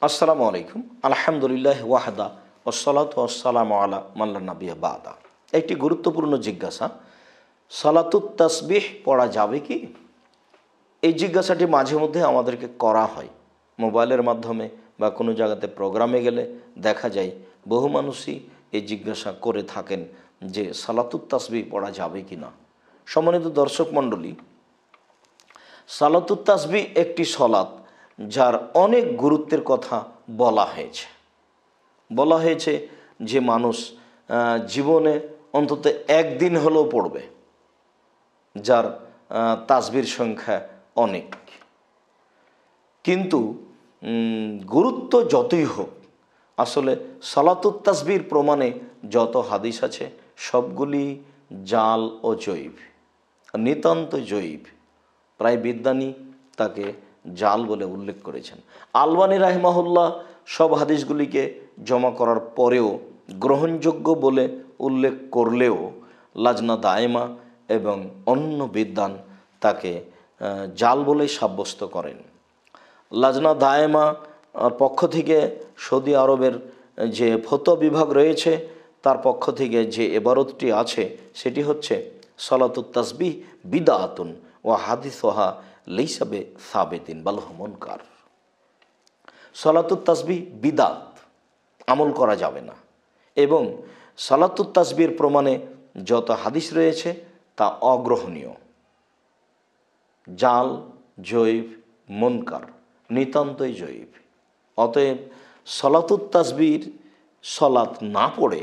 আসসালামু আলাইকুম। আলহামদুলিল্লাহ ওয়াহদা ওয়াসসালাতু ওয়াসসালামু আলা মান লা নাবিয়্যা বা'দা। একটি গুরুত্বপূর্ণ জিজ্ঞাসা, সালাতুত তাসবিহ পড়া যাবে কি? এই জিজ্ঞাসাটি মাঝে মধ্যে আমাদেরকে করা হয় মোবাইলের মাধ্যমে বা কোনো জায়গাতে প্রোগ্রামে গেলে দেখা যায় বহু মানুষই এই জিজ্ঞাসা করে থাকেন যে সালাতুত তাসবিহ পড়া যাবে কি না। সম্মানিত দর্শক মণ্ডলী, সালাতুত তাসবিহ একটি সলাত যার অনেক গুরুত্বের কথা বলা হয়েছে যে মানুষ জীবনে অন্তত একদিন হলেও পড়বে, যার তাসবির সংখ্যা অনেক। কিন্তু গুরুত্ব যতই হোক, আসলে সালাতুত তাসবির প্রমাণে যত হাদিস আছে সবগুলি জাল ও জয়ীব, নিতান্ত জয়ীব। প্রায় বিদ্বানী তাকে জাল বলে উল্লেখ করেছেন। আলবানী রাহিমাহুল্লাহ সব হাদিসগুলিকে জমা করার পরেও গ্রহণযোগ্য বলে উল্লেখ করলেও লাজনা দায়েমা এবং অন্য বিদ্বান তাকে জাল বলে সাব্যস্ত করেন। লাজনা দায়েমা পক্ষ থেকে সৌদি আরবের যে ফতোয়া বিভাগ রয়েছে তার পক্ষ থেকে যে এবারতটি আছে সেটি হচ্ছে সালাতুত তাসবিহ বিদআতুন ওয়া হাদিসুহা লাইসা বিসাবিতিন বাল হুয়া মুনকার। সালাতুত তাসবিহ বিদআত, আমল করা যাবে না, এবং সালাতুত তাসবিহর প্রমাণে যত হাদিস রয়েছে তা অগ্রহণীয়, জাল, জয়ীব, মুনকার, নিতান্তই জয়ীব। অতএব সালাতুত তাসবিহর সলাত না পড়ে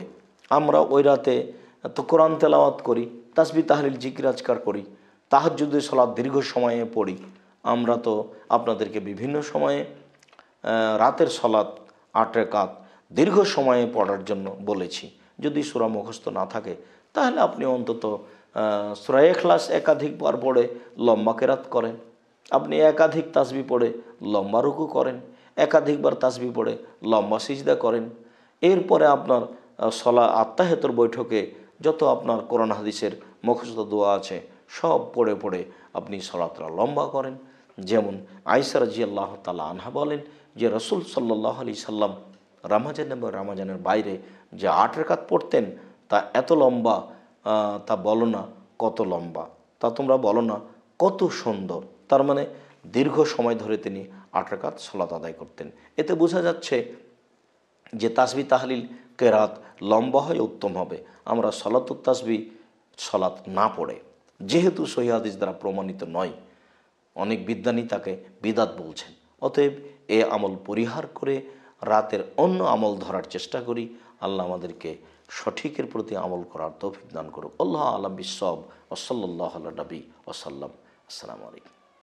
আমরা ওই রাতে তো কোরআন তেলাওয়াত করি, তাসবিহ তাহলিল জিকির আজকার করি, তাহাজ্জুদের সলাত দীর্ঘ সময়ে পড়ি। আমরা তো আপনাদেরকে বিভিন্ন সময়ে রাতের সলাত 8 রাকাত দীর্ঘ সময়ে পড়ার জন্য বলেছি। যদি সূরা মুখস্থ না থাকে তাহলে আপনি অন্তত সূরা ইখলাস একাধিকবার পড়ে লম্বা কেরাত করেন, আপনি একাধিক তাসবিহ পড়ে লম্বা রুকু করেন, একাধিকবার তাসবিহ পড়ে লম্বা সিজদা করেন। এরপরে আপনার আত্তাহিয়াতুর বৈঠকে যত আপনার কোরআন হাদিসের মুখস্থ দোয়া আছে সব পড়ে পড়ে আপনি সলাতটা লম্বা করেন। যেমন আয়েশা রাদিয়াল্লাহু তাআলা আনহা বলেন যে রাসূল সাল্লাল্লাহু আলাইহি সাল্লাম রমজান এবং রমজানের বাইরে যে 8 রাকাত পড়তেন তা এত লম্বা, তা বলো না কত লম্বা, তা তোমরা বলো না কত সুন্দর। তার মানে দীর্ঘ সময় ধরে তিনি 8 রাকাত সালাত আদায় করতেন। এতে বোঝা যাচ্ছে যে তাসবিহ তাহলিল কেরাত লম্বা হয় উত্তম হবে আমরা সালাতুত তাসবিহ সলাত না পড়ে, যেহেতু সহিহ হাদিস দ্বারা প্রমাণিত নয়। অনেক বিদ্বানী তাকে বিদাত বলছেন। অতএব এ আমল পরিহার করে রাতের অন্য আমল ধরার চেষ্টা করি। আল্লাহ আমাদেরকে সঠিকের প্রতি আমল করার তৌফিক দান করুক। আল্লাহ আলাম বিসসাওয়াব ওয়া সাল্লাল্লাহু আলা নবী ওয়া সাল্লাম। আসসালামু আলাইকুম।